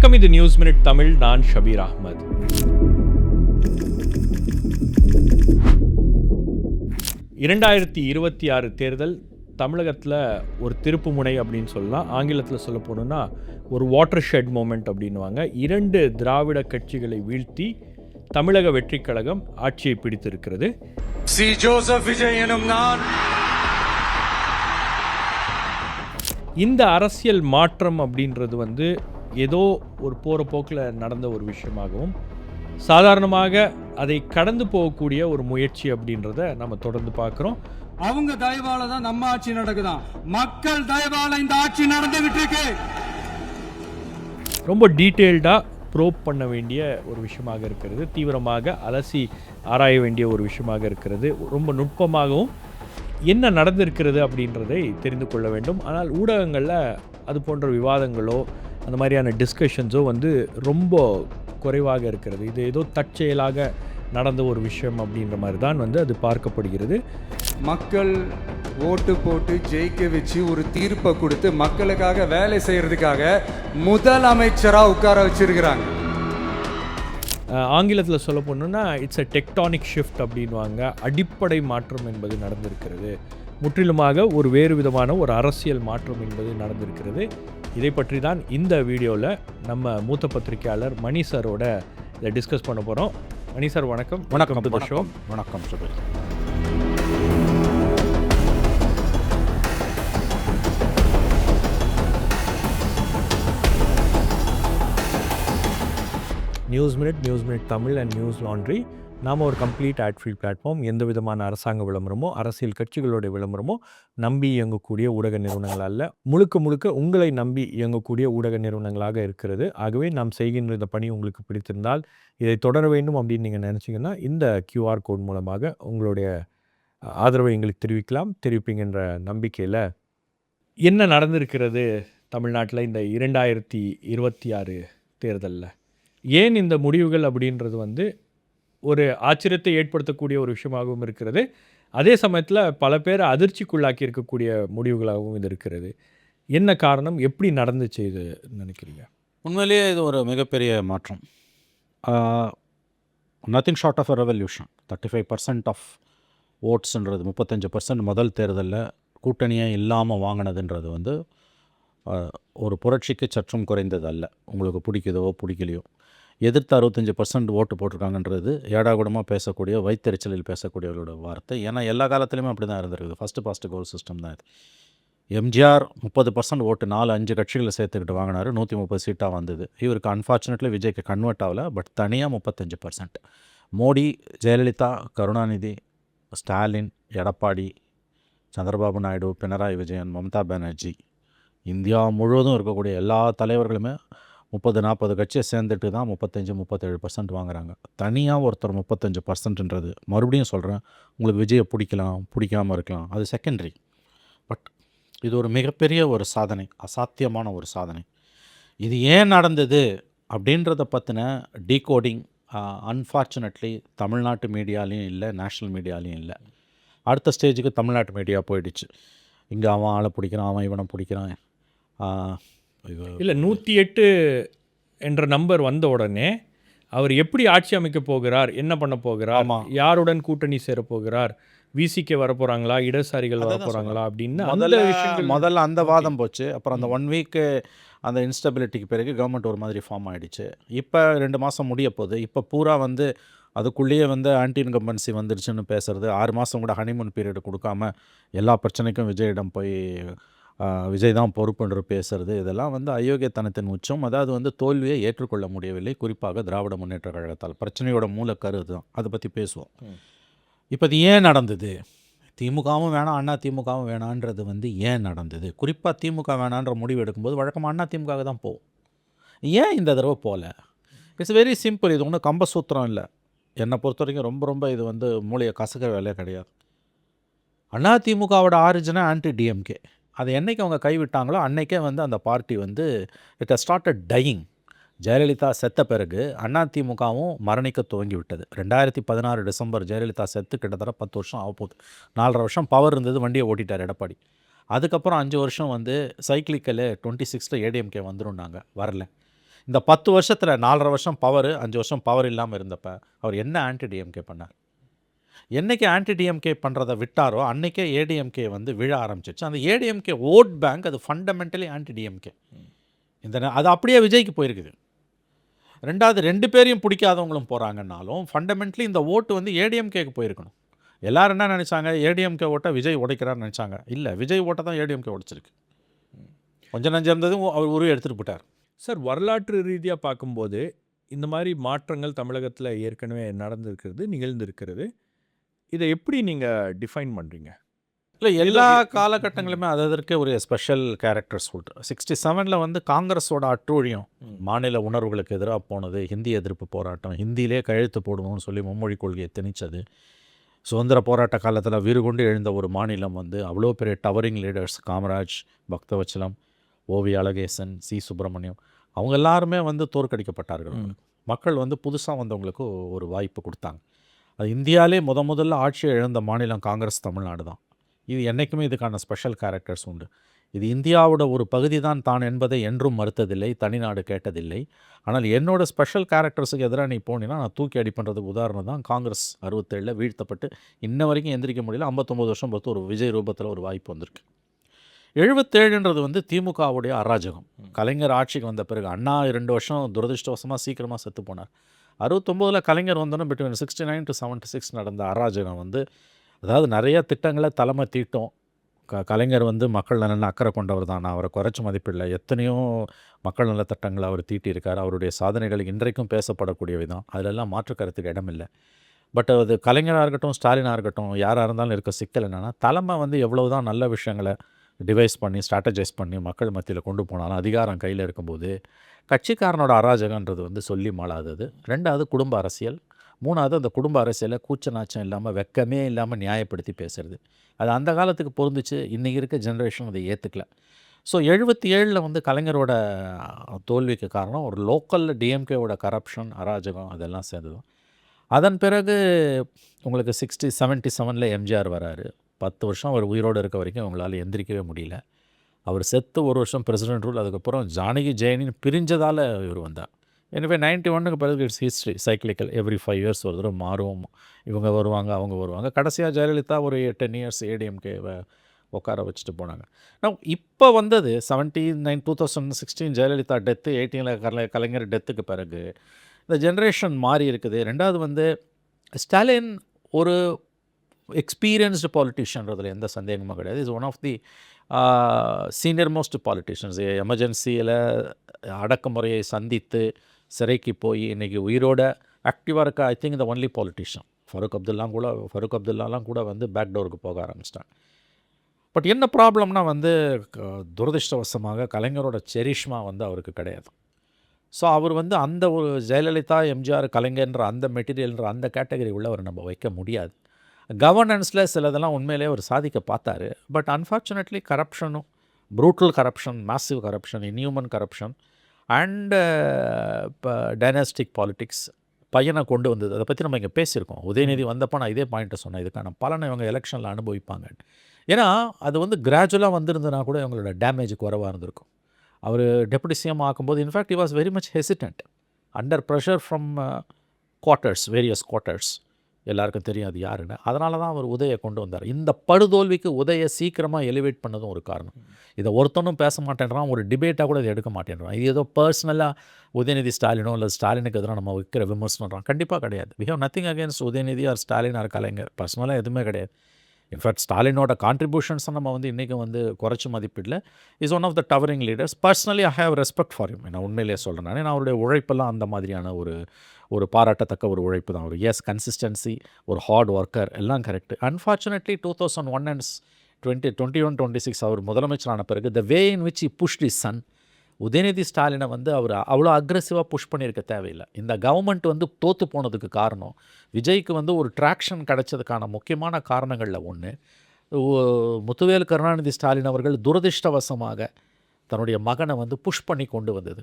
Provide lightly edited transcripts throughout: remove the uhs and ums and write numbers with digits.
வணக்கம், இது news Minute Tamil. நான் ஷபீர் அஹ்மத். இரண்டாயிரத்தி 26 தேர்தல் தமிழகத்தில் ஒரு திருப்பு முனை அப்படின்னு சொல்லலாம். ஆங்கிலத்தில் சொல்ல போனோம்னா ஒரு வாட்டர் ஷெட் மூமெண்ட் அப்படின்வாங்க. 2 திராவிட கட்சிகளை வீழ்த்தி தமிழக வெற்றிக் கழகம் ஆட்சியை பிடித்திருக்கிறது. சி ஜோசப் விஜய் எனும் நான் இந்த அரசியல் மாற்றம் அப்படின்றது ஏதோ ஒரு போகிற போக்கில் நடந்த ஒரு விஷயமாகவும், சாதாரணமாக அதை கடந்து போகக்கூடிய ஒரு முயற்சி அப்படின்றத நம்ம தொடர்ந்து பார்க்குறோம். அவங்க தயவால தான் நம்ம ஆட்சி நடக்குதான். மக்கள் தயவால இந்த ஆட்சி நடந்துகிட்டு இருக்கு. ரொம்ப டீட்டெயில்டாக ப்ரோப் பண்ண வேண்டிய ஒரு விஷயமாக இருக்கிறது. தீவிரமாக அலசி ஆராய வேண்டிய ஒரு விஷயமாக இருக்கிறது. ரொம்ப நுட்பமாகவும் என்ன நடந்திருக்கிறது அப்படின்றதை தெரிந்து கொள்ள வேண்டும். ஆனால் ஊடகங்களில் அது போன்ற விவாதங்களோ அந்த மாதிரியான டிஸ்கஷன்ஸோ ரொம்ப குறைவாக இருக்கிறது. இது ஏதோ தற்செயலாக நடந்த ஒரு விஷயம் அப்படின்ற மாதிரி தான் அது பார்க்கப்படுகிறது. மக்கள் ஓட்டு போட்டு ஜெயிக்க வச்சு ஒரு தீர்ப்பை கொடுத்து மக்களுக்காக வேலை செய்யறதுக்காக முதலமைச்சராக உட்கார வச்சிருக்கிறாங்க. ஆங்கிலத்தில் சொல்ல போனோம்னா இட்ஸ் அ டெக்டானிக் ஷிஃப்ட் அப்படின்வாங்க. அடிப்படை மாற்றம் என்பது நடந்திருக்கிறது. முற்றிலுமாக ஒரு வேறு விதமான ஒரு அரசியல் மாற்றம் என்பது நடந்திருக்கிறது. இதை பற்றி தான் இந்த வீடியோவில் நம்ம மூத்த பத்திரிகையாளர் மணி சாரோட இதை டிஸ்கஸ் பண்ண போகிறோம். மணி சார் வணக்கம். வணக்கம் டு தி ஷோ. வணக்கம் Zubair. News Minute Tamil and Newslaundry. நாம் ஒரு கம்ப்ளீட் ஆட் ஃப்ரீ பிளாட்ஃபார்ம். எந்த விதமான அரசாங்க விளம்பரமோ அரசியல் கட்சிகளுடைய விளம்பரமோ நம்பி இயங்கக்கூடிய ஊடக நிறுவனங்கள் அல்ல. முழுக்க உங்களை நம்பி இயங்கக்கூடிய ஊடக நிறுவனங்களாக இருக்கிறது. ஆகவே நாம் செய்கின்ற இந்த பணி உங்களுக்கு பிடித்திருந்தால் இதை தொடர வேண்டும் அப்படின்னு நீங்கள் நினச்சிங்கன்னா இந்த QR கோட் மூலமாக உங்களுடைய ஆதரவை எங்களுக்கு தெரிவிப்பீங்கன்ற நம்பிக்கையில் என்ன நடந்திருக்கிறது தமிழ்நாட்டில் இந்த 2026 தேர்தலில், ஏன் இந்த முடிவுகள் அப்படின்றது ஒரு ஆச்சரியத்தை ஏற்படுத்தக்கூடிய ஒரு விஷயமாகவும் இருக்கிறது. அதே சமயத்தில் பல பேரை அதிர்ச்சிக்குள்ளாக்கி இருக்கக்கூடிய முடிவுகளாகவும் இது இருக்கிறது. என்ன காரணம், எப்படி நடந்துச்சு இது நினைக்கிறீங்க? உண்மையிலேயே இது ஒரு மிகப்பெரிய மாற்றம். Nothing short of a revolution. 35% of ஓட்ஸுன்றது 35% முதல் தேர்தலில் கூட்டணியே இல்லாமல் வாங்கினதுன்றது ஒரு புரட்சிக்கு சற்றும் குறைந்தது அல்ல. உங்களுக்கு பிடிக்குதோ பிடிக்கலையோ, எதிர்த்து 65% ஓட்டு போட்டிருக்காங்கன்றது ஏடாகூடமாக பேசக்கூடிய, வைத்தறிச்சலில் பேசக்கூடியவர்களோட வார்த்தை. ஏன்னா எல்லா காலத்துலேயுமே அப்படி தான் இருந்திருக்குது. ஃபஸ்ட்டு கோல் சிஸ்டம் தான் இது. எம்ஜிஆர் 30% ஓட்டு 4-5 கட்சிகளை சேர்த்துக்கிட்டு வாங்கினார். 130 சீட்டாக வந்தது. இவருக்கு அன்ஃபார்ச்சுனேட்லி விஜய்க்கு கன்வெர்ட் ஆகலை. பட் தனியாக 35%. மோடி, ஜெயலலிதா, கருணாநிதி, ஸ்டாலின், எடப்பாடி, சந்திரபாபு நாயுடு, பினராயி விஜயன், மம்தா பானர்ஜி, இந்தியா முழுவதும் இருக்கக்கூடிய எல்லா தலைவர்களுமே 30-40 கட்சியை சேர்ந்துட்டு தான் 35-37% வாங்குறாங்க. தனியாக ஒருத்தர் 35%ன்றது, மறுபடியும் சொல்கிறேன், உங்களுக்கு விஜயை பிடிக்காமல் இருக்கலாம், அது செகண்டரி. பட் இது ஒரு மிகப்பெரிய ஒரு சாதனை, அசாத்தியமான ஒரு சாதனை. இது ஏன் நடந்தது அப்படின்றத பற்றின டீகோடிங் அன்ஃபார்ச்சுனேட்லி தமிழ்நாட்டு மீடியாலையும் இல்லை, நேஷ்னல் மீடியாலையும் இல்லை. அடுத்த ஸ்டேஜுக்கு தமிழ்நாட்டு மீடியா போயிடுச்சு. இங்கே அவன் ஆளை பிடிக்கிறான், அவன் இவனை பிடிக்கிறான். இல்லை, 108 என்ற நம்பர் வந்த உடனே அவர் எப்படி ஆட்சி அமைக்க போகிறார், என்ன பண்ண போகிறார், யாருடன் கூட்டணி சேர போகிறார், விசிக்கு வர போகிறாங்களா, இடதுசாரிகள் வர போகிறாங்களா அப்படின்னு முதல்ல அந்த வாதம் போச்சு. அப்புறம் அந்த 1 வீக்கு அந்த இன்ஸ்டபிலிட்டிக்கு பிறகு கவர்மெண்ட் ஒரு மாதிரி ஃபார்ம் ஆகிடுச்சு. இப்போ 2 மாதம் முடிய போகுது. இப்போ பூரா அதுக்குள்ளேயே ஆன்டி இன்கம்பன்சி வந்துருச்சுன்னு பேசுகிறது. 6 மாதம் கூட ஹனிமூன் பீரியட் கொடுக்காம எல்லா பிரச்சனைக்கும் விஜயிடம் போய் விஜய் தான் பொறுப்புன்று பேசுறது, இதெல்லாம் அயோக்கியத்தனத்தின் உச்சம். அதாவது தோல்வியை ஏற்றுக்கொள்ள முடியவில்லை, குறிப்பாக திராவிட முன்னேற்ற கழகத்தால். பிரச்சனையோட மூலக்கரு தான். அதை பற்றி பேசுவோம். இப்போ இது ஏன் நடந்தது? திமுகவும் வேணாம், அண்ணா திமுகவும் வேணான்றது ஏன் நடந்தது? குறிப்பாக திமுக வேணான்ற முடிவு எடுக்கும்போது வழக்கமாக அண்ணா திமுக தான் போகும். ஏன் இந்த தடவை போகல? It's very simple. இது ஒன்றும் கம்பசூத்திரம் இல்லை. என்னை பொறுத்த வரைக்கும் ரொம்ப இது மூளையை கசக்கிற வேலையே கிடையாது. அண்ணா திமுகவோட ஆரிஜினா ஆன்டி டிஎம்கே. அதை என்றைக்கு அவங்க கைவிட்டாங்களோ அன்றைக்கே அந்த party it has started dying. Jayalalitha செத்த பிறகு அதிமுகவும் மரணிக்க துவங்கி விட்டது. 2016 டிசம்பர் ஜெயலலிதா செத்து கிட்டத்தட்ட 10 வருஷம் ஆகப்போகுது. 4.5 வருஷம் பவர் இருந்தது, வண்டியை ஓட்டிட்டார் எடப்பாடி. அதுக்கப்புறம் 5 வருஷம் சைக்கிளிக்கல் 26 ஏடிஎம்கே வந்துருன்னாங்க, வரல. இந்த 10 வருஷத்தில் 4.5 வருஷம் பவர், 5 வருஷம் பவர் இல்லாமல் இருந்தப்ப அவர் என்ன ஆன்டி டிஎம்கே பண்ணார்? என்னைக்கு ஆன்டி டிஎம்கே பண்ணுறதை விட்டாரோ அன்னைக்கே ஏடிஎம்கே வந்து விழ ஆரம்பிச்சிச்சு. அந்த ஏடிஎம்கே ஓட் பேங்க் அது ஃபண்டமெண்டலி ஆன்டி டிஎம்கே. அது அப்படியே விஜய்க்கு போயிருக்குது. ரெண்டாவது 2 பேரையும் பிடிக்காதவங்களும் போகிறாங்கன்னாலும் ஃபண்டமெண்டலி இந்த ஓட்டு வந்து ஏடிஎம்கேக்கு போயிருக்கணும். எல்லாரும் என்ன நினச்சாங்க, ஏடிஎம்கே ஓட்டை விஜய் உடைக்கிறான்னு நினச்சாங்க. இல்லை, விஜய் ஓட்டை தான் ஏடிஎம்கே உடைச்சிருக்கு. கொஞ்சம் நஞ்சம் இருந்ததும் அவர் உருவ எடுத்துகிட்டு போட்டார். சார், வரலாற்று ரீதியாக பார்க்கும்போது இந்த மாதிரி மாற்றங்கள் தமிழகத்தில் ஏற்கனவே நடந்திருக்கிறது, நிகழ்ந்திருக்கிறது. இதை எப்படி நீங்கள் டிஃபைன் பண்ணுறீங்க? இல்லை, எல்லா காலகட்டங்களுமே அதற்கு ஒரு ஸ்பெஷல் கேரக்டர்ஸ் உண்டு. 67 வந்து காங்கிரஸோட அட்டூழியம், மாநில உணர்வுகளுக்கு எதிராக போனது, ஹிந்தி எதிர்ப்பு போராட்டம், ஹிந்தியிலே கழுத்து போடுவோம்னு சொல்லி மும்மொழி கொள்கையை திணிச்சது, சுதந்திர போராட்ட காலத்தில் வீறுகொண்டு எழுந்த ஒரு மாநிலம் வந்து அவ்வளோ பெரிய டவரிங் லீடர்ஸ், காமராஜ், பக்தவச்சலம், ஓவி அழகேசன், சி சுப்பிரமணியம், அவங்க எல்லாருமே வந்து தோற்கடிக்கப்பட்டார்கள். மக்கள் வந்து புதுசாக வந்தவங்களுக்கு ஒரு வாய்ப்பு கொடுத்தாங்க. அது இந்தியாவிலே முதல்ல ஆட்சியை இழந்த மாநிலம் காங்கிரஸ் தமிழ்நாடு தான். இது என்றைக்குமே இதுக்கான ஸ்பெஷல் கேரக்டர்ஸ் உண்டு. இது இந்தியாவோட ஒரு பகுதி தான் என்பதை என்றும் மறுத்ததில்லை, தனிநாடு கேட்டதில்லை. ஆனால் என்னோட ஸ்பெஷல் கேரக்டர்ஸுக்கு எதிராக நீ போனீங்கன்னா நான் தூக்கி அடிப்பண்றதுக்கு உதாரணம் தான் காங்கிரஸ் 67 வீழ்த்தப்பட்டு இன்ன வரைக்கும் எந்திரிக்க முடியல. 59 வருஷம் பொறுத்து ஒரு விஜய் ரூபத்தில் ஒரு வாய்ப்பு வந்திருக்கு. 77ன்றது வந்து திமுகவுடைய அராஜகம். கலைஞர் ஆட்சிக்கு வந்த பிறகு அண்ணா 2 வருஷம் துரதிருஷ்டவசமாக சீக்கிரமாக செத்து போனார். 69 கலைஞர் வந்தோன்னா பிட்வீன் 69 to 76 நடந்த அராஜகம் வந்து, அதாவது நிறைய திட்டங்களை தலைமை தீட்டம். கலைஞர் வந்து மக்கள் நலன் அக்கறை கொண்டவர் தான், நான் அவரை குறைச்சி மதிப்பில்லை. எத்தனையோ மக்கள் நல திட்டங்களை அவர் தீட்டியிருக்கார். அவருடைய சாதனைகள் இன்றைக்கும் பேசப்படக்கூடியவை தான், அதிலெல்லாம் மாற்று கருத்துக்கு இடமில்லை. பட் அது கலைஞராக இருக்கட்டும், ஸ்டாலினாக இருக்கட்டும், யாராக இருந்தாலும் இருக்க சிக்கல் என்னென்னா, தலைமை வந்து எவ்வளவு தான் நல்ல விஷயங்களை டிவைஸ் பண்ணி ஸ்ட்ராட்டஜைஸ் பண்ணி மக்கள் மத்தியில் கொண்டு போனாலும் அதிகாரம் கையில் இருக்கும்போது கட்சிக்காரனோட அராஜகன்றது வந்து சொல்லி மாளாதது. 2வது குடும்ப அரசியல். 3வது அந்த குடும்ப அரசியலை கூச்ச நாச்சம் இல்லாமல், வெக்கமே இல்லாமல் நியாயப்படுத்தி பேசுறது. அது அந்த காலத்துக்கு பொருந்துச்சு, இன்றைக்கி இருக்க ஜென்ரேஷன் அதை ஏற்றுக்கல. ஸோ 77 வந்து கலைஞரோட தோல்விக்கு காரணம் ஒரு லோக்கலில் டிஎம்கேவோட கரப்ஷன், அராஜகம் அதெல்லாம் சேர்ந்தது. அதன் பிறகு உங்களுக்கு 77 எம்ஜிஆர் வராரு. 10 வருஷம் அவர் உயிரோடு இருக்க வரைக்கும் அவங்களால எந்திரிக்கவே முடியல. அவர் செத்து 1 வருஷம் பிரசிடென்ட் ரூல். அதுக்கப்புறம் ஜானகி ஜெயனின்னு பிரிஞ்சதால் இவர் வந்தார். எனவே 91க்கு பிறகு it's history cyclical. Every 5 years ஒரு தடவை மாறும். இவங்க வருவாங்க, அவங்க வருவாங்க. கடைசியாக ஜெயலலிதா ஒரு 10 இயர்ஸ் ஏடிஎம்கேவை உட்கார வச்சுட்டு போனாங்க. நான் இப்போ வந்தது 2016 ஜெயலலிதா டெத்து, 18 கலைஞர் டெத்துக்கு பிறகு இந்த ஜென்ரேஷன் மாறி இருக்குது. 2வது வந்து ஸ்டாலின் ஒரு எக்ஸ்பீரியன்ஸ்டு பாலிட்டிஷியன்றதில் எந்த சந்தேகமும் கிடையாது. Is one of the senior most politicians. எமர்ஜென்சியில் அடக்குமுறையை சந்தித்து சிறைக்கு போய் இன்றைக்கி உயிரோட ஆக்டிவாக இருக்க I think the only politician. Farooq அப்துல்லாலாம் கூட வந்து பேக் டோருக்கு போக ஆரம்பிச்சிட்டாங்க. பட் என்ன ப்ராப்ளம்னா வந்து துரதிருஷ்டவசமாக கலைஞரோட செரிஷ்மா வந்து அவருக்கு கிடையாது. ஸோ அவர் வந்து அந்த ஒரு ஜெயலலிதா, எம்ஜிஆர், கலைஞர்ன்ற அந்த மெட்டீரியல்ன்ற அந்த கேட்டகரி உள்ள அவர் நம்ம வைக்க முடியாது. கவர்னன்ஸில் சிலதெல்லாம் உண்மையிலே அவர் சாதிக்க பார்த்தாரு. பட் அன்ஃபார்ச்சுனேட்லி கரப்ஷனும், brutal corruption, massive corruption, inhuman corruption and இப்போ டைனாஸ்டிக் பாலிட்டிக்ஸ் பையனை கொண்டு வந்தது. அதை பற்றி நம்ம இங்கே பேசியிருக்கோம். உதயநிதி வந்தப்போ நான் இதே பாயிண்ட்டை சொன்னேன், இதுக்கான பலனை இவங்க எலெக்ஷனில் அனுபவிப்பாங்க. ஏன்னா அது வந்து கிராஜுவலாக வந்திருந்தனா கூட இவங்களோட டேமேஜ் குறைவாக இருந்திருக்கும். அவர் டெபுட்டி சிஎம் ஆக்கும்போது in fact he was very much hesitant under pressure from quarters, various quarters. எல்லாருக்கும் தெரியும் அது யாருன்னு. அதனால தான் அவர் உதயை கொண்டு வந்தார். இந்த படுதோல்விக்கு உதயை சீக்கிரமாக எலிவேட் பண்ணதும் ஒரு காரணம். இதை ஒருத்தனும் பேச மாட்டேன்றான், ஒரு டிபேட்டாக கூட இதை எடுக்க மாட்டேன்றான். இது ஏதோ பர்சனலாக உதயநிதி ஸ்டாலினோ இல்லை ஸ்டாலினுக்கு எதிராக நம்ம வைக்கிற விமர்சனம் கண்டிப்பாக கிடையாது. We have nothing against Udhayanidhi or Stalin or Kalaignar. பர்சனலாக எதுவுமே கிடையாது. இன்ஃபேக்ட் ஸ்டாலினோட கான்ட்ரிபியூஷன்ஸை நம்ம வந்து இன்றைக்கி வந்து குறைச்சி மதிப்பிடல. Is one of the towering leaders. Personally I have respect for him. நான் உண்மையிலேயே சொல்கிறேன். நான் அவருடைய உழைப்பெல்லாம் அந்த மாதிரியான ஒரு பாராட்டத்தக்க ஒரு உழைப்பு தான். ஒரு கன்சிஸ்டன்சி, ஒரு ஹார்ட் ஒர்க்கர் எல்லாம் கரெக்டு. அன்ஃபார்ச்சுனேட்லி 2001 and 2021-26 அவர் முதலமைச்சரான பிறகு the way in which he pushed his son, Udhayanidhi ஸ்டாலினை வந்து அவர் அவ்வளோ அக்ரெசிவாக புஷ் பண்ணியிருக்க தேவையில்லை. இந்த கவர்மெண்ட் வந்து தோற்று போனதுக்கு காரணம், விஜய்க்கு வந்து ஒரு ட்ராக்ஷன் கிடைச்சதுக்கான முக்கியமான காரணங்களில் ஒன்று, முத்துவேல் கருணாநிதி ஸ்டாலின் அவர்கள் துரதிர்ஷ்டவசமாக தன்னுடைய மகனை வந்து புஷ் பண்ணி கொண்டு வந்தது.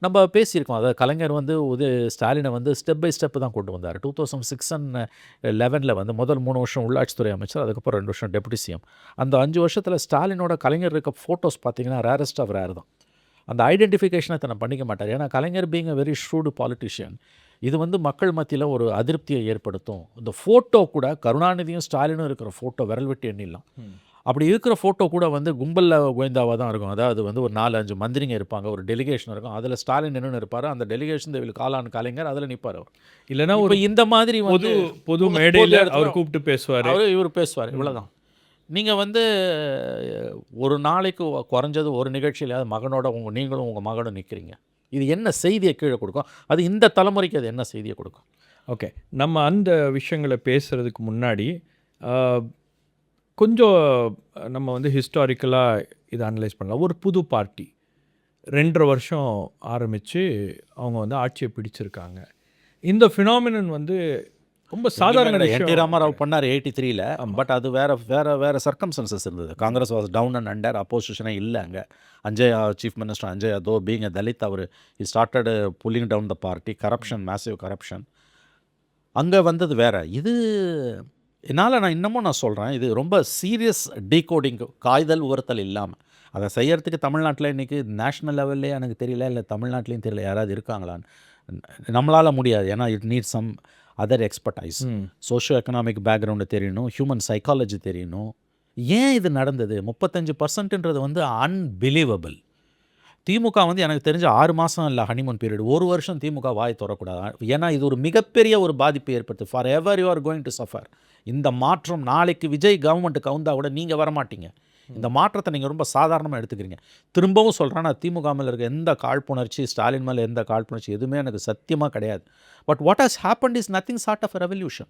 நம்ம பேசியிருக்கோம். அதாவது கலைஞர் வந்து ஸ்டாலினை வந்து ஸ்டெப் பை ஸ்டெப்பு தான் கொண்டு வந்தார். 2006 and 11 வந்து முதல் 3 வருஷம் உள்ளாட்சித்துறை அமைச்சர், அதுக்கப்புறம் 2 வருஷம் டெபுட்டி சிஎம். அந்த 5 வருஷத்தில் ஸ்டாலினோட கலைஞர் இருக்க ஃபோட்டோஸ் பார்த்தீங்கன்னா ரேரஸ்ட் ஆஃப் ரேர் தான். அந்த ஐடென்டிஃபிகேஷனை தன்னை பண்ணிக்க மாட்டார். ஏன்னா Kalaignar being a very shrewd politician. இது வந்து மக்கள் மத்தியில் ஒரு அதிருப்தியை ஏற்படுத்தும். இந்த ஃபோட்டோ கூட கருணாநிதியும் ஸ்டாலினும் இருக்கிற ஃபோட்டோ விரல் விட்டு எண்ணிடலாம். அப்படி இருக்கிற ஃபோட்டோ கூட வந்து கும்பலில் கோயந்தாவாக தான் இருக்கும். அதாவது வந்து ஒரு 4-5 மந்திரிங்க இருப்பாங்க, ஒரு டெலிகேஷன் இருக்கும், அதில் ஸ்டாலின் நின்று இருப்பார், அந்த டெலிகேஷன் தேவில் காலான் கலைஞர் அதில் நிற்பார். அவர் இல்லைன்னா ஒரு ஒரு இந்த மாதிரி பொது வந்து பொது மேடையில் அவர் கூப்பிட்டு பேசுவார். இவர் பேசுவார், இவ்வளோதான். நீங்கள் வந்து ஒரு நாளைக்கு குறைஞ்சது ஒரு நிகழ்ச்சியிலாவது மகனோட நீங்களும் உங்கள் மகனும் நிற்கிறீங்க. இது என்ன செய்தியை கீழே கொடுக்கும்? அது இந்த தலைமுறைக்கு அது என்ன செய்தியை கொடுக்கும்? ஓகே, நம்ம அந்த விஷயங்களை பேசுகிறதுக்கு முன்னாடி கொஞ்சம் நம்ம வந்து ஹிஸ்டாரிக்கலாக இதை அனலைஸ் பண்ணலாம். ஒரு புது பார்ட்டி 2.5 வருஷம் ஆரம்பித்து அவங்க வந்து ஆட்சியை பிடிச்சிருக்காங்க. இந்த ஃபினாமினன் வந்து ரொம்ப சாதாரண என்டி விஷயம். ராமாராவ் பண்ணார் 83ல். பட் அது வேறு சர்க்கம்ஸ்டன்சஸ் இருந்தது. Congress was down and under, அப்போசிஷனே இல்லை அங்கே. Anjaiah chief minister Anjaiah though being a Dalit, அவர் he started pulling down the party. Corruption, massive corruption அங்கே வந்தது வேறு. இது என்னால் நான் இன்னமும் சொல்கிறேன், இது ரொம்ப சீரியஸ் டீகோடிங், காய்தல் உரத்தல் இல்லாமல் அதை செய்யறதுக்கு தமிழ்நாட்டில் இன்றைக்கி நேஷ்னல் லெவல்லே எனக்கு தெரியல, இல்லை தமிழ்நாட்டிலையும் தெரியல யாராவது இருக்காங்களான்னு. நம்மளால் முடியாது. ஏன்னா it need some other expertise. Socio economic background தெரியணும், ஹியூமன் சைக்காலஜி தெரியணும். ஏன் இது நடந்தது? 35% வந்து அன்பிலீவபிள். திமுக வந்து எனக்கு தெரிஞ்ச 6 மாதம் இல்லை ஹனிமூன் பீரியட், 1 வருஷம் திமுக வாய் தொடக்கூடாது. ஏன்னா இது ஒரு மிகப்பெரிய ஒரு பாதிப்பை ஏற்படுத்து. Forever you are going to suffer. இந்த மாற்றம் நாளைக்கு விஜய் கவர்மெண்ட்டுக்கு கவுந்தா கூட நீங்கள் வரமாட்டீங்க. இந்த மாற்றத்தை நீங்கள் ரொம்ப சாதாரணமாக எடுத்துக்கிறீங்க. திரும்பவும் சொல்கிறேன், நான் திமுக மேலே இருக்க எந்த காழ்ப்புணர்ச்சி, ஸ்டாலின் மேலே எந்த காழ்ப்புணர்ச்சி எதுவுமே எனக்கு சத்தியமாக கிடையாது. But what has happened is nothing short of revolution.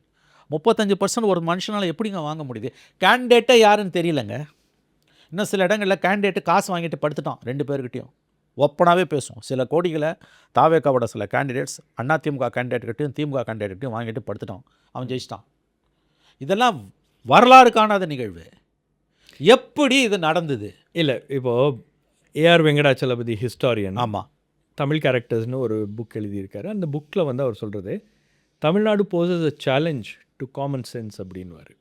35% ஒரு மனுஷனால் எப்படிங்க வாங்க முடியுது? கேண்டிடேட்டே யாருன்னு தெரியலங்க. இன்னும் சில இடங்களில் கேண்டிடேட்டு காசு வாங்கிட்டு படுத்துட்டான் 2 பேர்கிட்டையும். ஒப்பனாகவே பேசுவோம். சில கோடிகளை தாவேக்காவோட சில கேண்டிடேட்ஸ் அதிமுக கேண்டிடேட்கிட்டையும் திமுக கேண்டிடேட்கிட்டையும் வாங்கிட்டு படுத்துட்டான். அவன் ஜெயிச்சிட்டான். இதெல்லாம் வரலாறு காணாத நிகழ்வு. எப்படி இது நடந்தது? இல்லை, இப்போது ஏஆர் வெங்கடாச்சலபதி ஹிஸ்டாரியன், ஆமாம், தமிழ் கேரக்டர்ஸ்னு ஒரு புக் எழுதியிருக்காரு. அந்த புக்கில் வந்து அவர் சொல்கிறது, Tamil Nadu poses a challenge to common sense அப்படின்வார்.